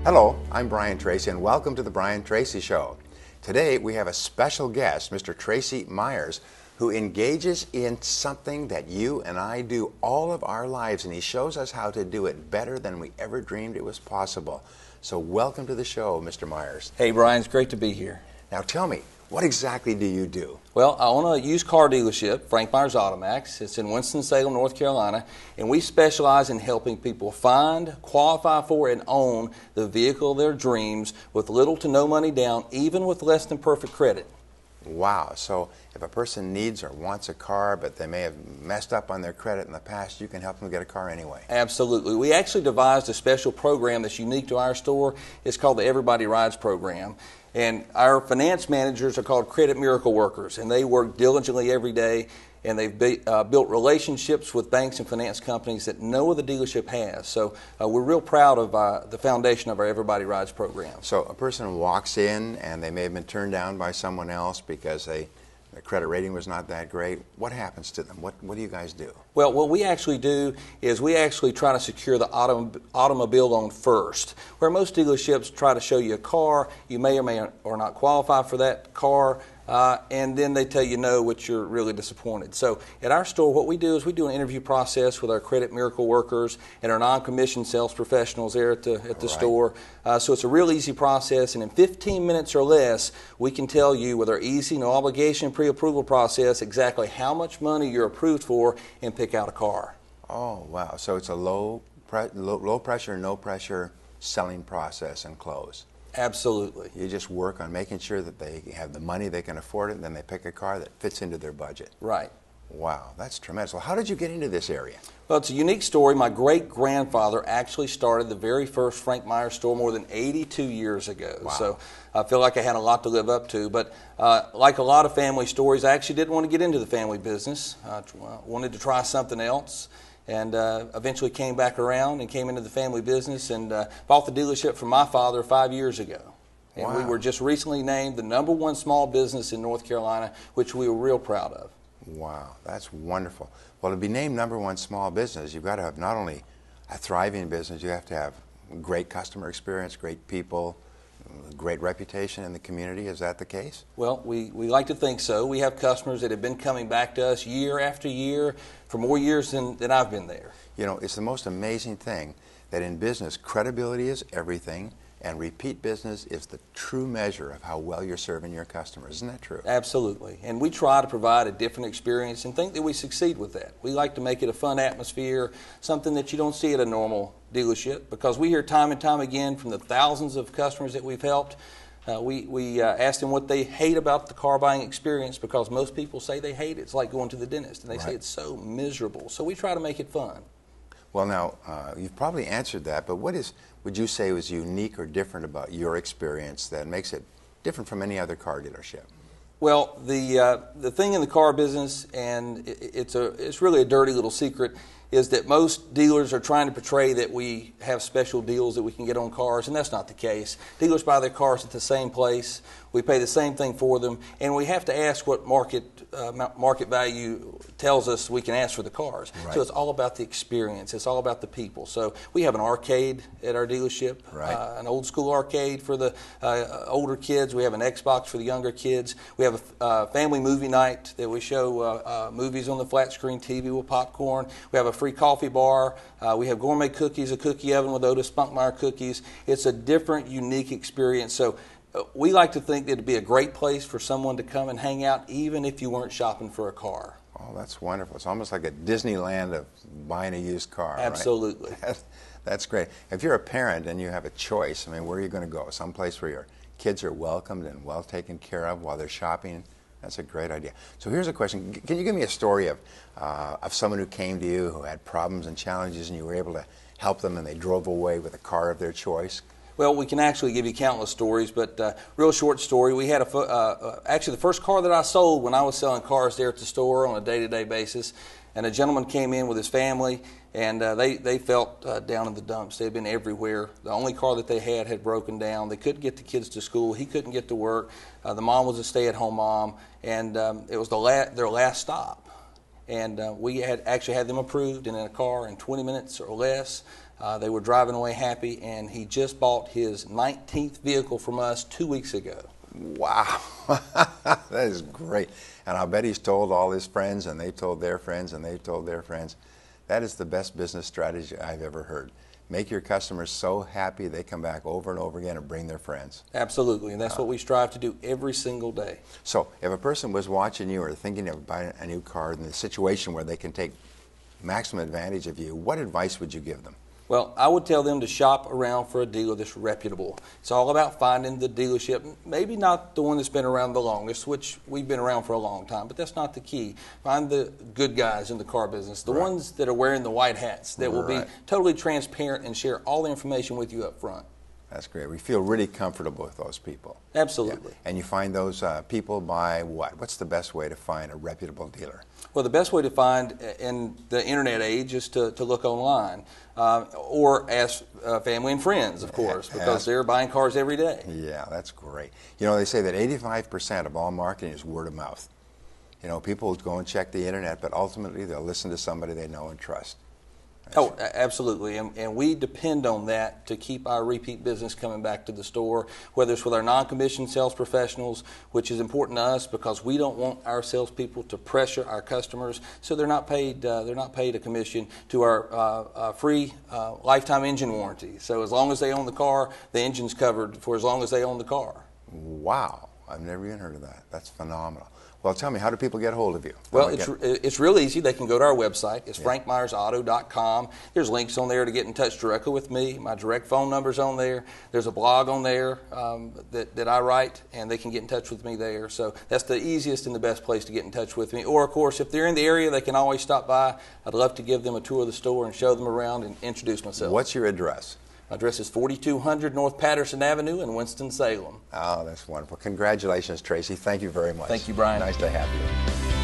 Hello, I'm Brian Tracy, and welcome to the Brian Tracy Show. Today we have a special guest, Mr. Tracy Myers, who engages in something that you and I do all of our lives, and he shows us how to do it better than we ever dreamed it was possible. So welcome to the show, Mr. Myers. Hey, Brian, it's great to be here. Now tell me, what exactly do you do? Well, I own a used car dealership, Frank Myers Auto Maxx. It's in Winston-Salem, North Carolina, and we specialize in helping people find, qualify for, and own the vehicle of their dreams with little to no money down, even with less than perfect credit. Wow, so if a person needs or wants a car, but they may have messed up on their credit in the past, you can help them get a car anyway. Absolutely. We actually devised a special program that's unique to our store. It's called the Everybody Rides program. And our finance managers are called Credit Miracle Workers, and they work diligently every day, and they've built relationships with banks and finance companies that no other dealership has. So we're real proud of the foundation of our Everybody Rides program. So a person walks in and they may have been turned down by someone else because their credit rating was not that great. What happens to them? What do you guys do? Well, what we actually do is we actually try to secure the automobile loan first. Where most dealerships try to show you a car, you may or may or not qualify for that car, and then they tell you no, which you're really disappointed. So at our store, what we do is we do an interview process with our Credit Miracle Workers and our non-commissioned sales professionals there at the store. So it's a real easy process, and in 15 minutes or less, we can tell you with our easy, no obligation pre-approval process exactly how much money you're approved for and pick out a car. Oh, wow. So it's a low pressure, no pressure selling process and close. Absolutely. You just work on making sure that they have the money, they can afford it, and then they pick a car that fits into their budget. Right. Wow, that's tremendous. Well, how did you get into this area? Well, it's a unique story. My great-grandfather actually started the very first Frank Myers store more than 82 years ago. Wow. So I feel like I had a lot to live up to. But like a lot of family stories, I actually didn't want to get into the family business. I wanted to try something else, and eventually came back around and came into the family business and bought the dealership from my father 5 years ago. And Wow. we were just recently named the #1 small business in North Carolina, which we were real proud of. Wow, that's wonderful. Well, to be named #1 small business, you've got to have not only a thriving business, you have to have great customer experience, great people, great reputation in the community. Is that the case? Well, we like to think so. We have customers that have been coming back to us year after year for more years than I've been there. You know, it's the most amazing thing that in business, credibility is everything, and repeat business is the true measure of how well you're serving your customers. Isn't that true? Absolutely. And we try to provide a different experience and think that we succeed with that. We like to make it a fun atmosphere, something that you don't see at a normal dealership, because we hear time and time again from the thousands of customers that we've helped. We ask them what they hate about the car buying experience, because most people say they hate it. It's like going to the dentist, and they say it's so miserable. So we try to make it fun. Well, now, you've probably answered that, but what would you say was unique or different about your experience that makes it different from any other car dealership? Well, the thing in the car business, and it's really a dirty little secret, is that most dealers are trying to portray that we have special deals that we can get on cars, and that's not the case. Dealers buy their cars at the same place. We pay the same thing for them, and we have to ask what market value tells us we can ask for the cars. Right. So it's all about the experience. It's all about the people. So we have an arcade at our dealership, an old school arcade for the older kids. We have an Xbox for the younger kids. We have a family movie night that we show movies on the flat screen TV with popcorn. We have a free coffee bar. We have gourmet cookies, a cookie oven with Otis Spunkmeyer cookies. It's a different, unique experience. So we like to think that it'd be a great place for someone to come and hang out, even if you weren't shopping for a car. Oh, that's wonderful. It's almost like a Disneyland of buying a used car. Absolutely. Right? That's great. If you're a parent and you have a choice, I mean, where are you going to go? Someplace where your kids are welcomed and well taken care of while they're shopping? That's a great idea. So here's a question. Can you give me a story of someone who came to you who had problems and challenges, and you were able to help them and they drove away with a car of their choice? Well, we can actually give you countless stories, but real short story. We had actually the first car that I sold when I was selling cars there at the store on a day-to-day basis, and a gentleman came in with his family, and they felt down in the dumps. They had been everywhere. The only car that they had broken down. They couldn't get the kids to school. He couldn't get to work. The mom was a stay-at-home mom, and it was their last stop. And we had actually had them approved and in a car in 20 minutes or less. They were driving away happy, and he just bought his 19th vehicle from us 2 weeks ago. Wow, that is great. And I'll bet he's told all his friends, and they told their friends, and they told their friends. That is the best business strategy I've ever heard. Make your customers so happy they come back over and over again and bring their friends. Absolutely, and that's what we strive to do every single day. So if a person was watching you or thinking of buying a new car in the situation where they can take maximum advantage of you, what advice would you give them? Well, I would tell them to shop around for a dealer that's reputable. It's all about finding the dealership, maybe not the one that's been around the longest, which we've been around for a long time, but that's not the key. Find the good guys in the car business, the ones that are wearing the white hats, that will be totally transparent and share all the information with you up front. That's great. We feel really comfortable with those people. Absolutely. Yeah. And you find those people by what? What's the best way to find a reputable dealer? Well, the best way to find in the internet age is to look online or ask family and friends, of course, because they're buying cars every day. Yeah, that's great. You know, they say that 85% of all marketing is word of mouth. You know, people go and check the internet, but ultimately they'll listen to somebody they know and trust. Oh, absolutely, and we depend on that to keep our repeat business coming back to the store, whether it's with our non-commissioned sales professionals, which is important to us because we don't want our salespeople to pressure our customers, so they're not paid a commission to our free lifetime engine warranty. So as long as they own the car, the engine's covered for as long as they own the car. Wow, I've never even heard of that. That's phenomenal. Well, tell me, how do people get a hold of you? Well, it's real easy. They can go to our website. It's frankmyersauto.com. There's links on there to get in touch directly with me. My direct phone number's on there. There's a blog on there that I write, and they can get in touch with me there. So that's the easiest and the best place to get in touch with me. Or, of course, if they're in the area, they can always stop by. I'd love to give them a tour of the store and show them around and introduce myself. What's your address? My address is 4200 North Patterson Avenue in Winston-Salem. Oh, that's wonderful. Congratulations, Tracy. Thank you very much. Thank you, Brian. Nice to have you.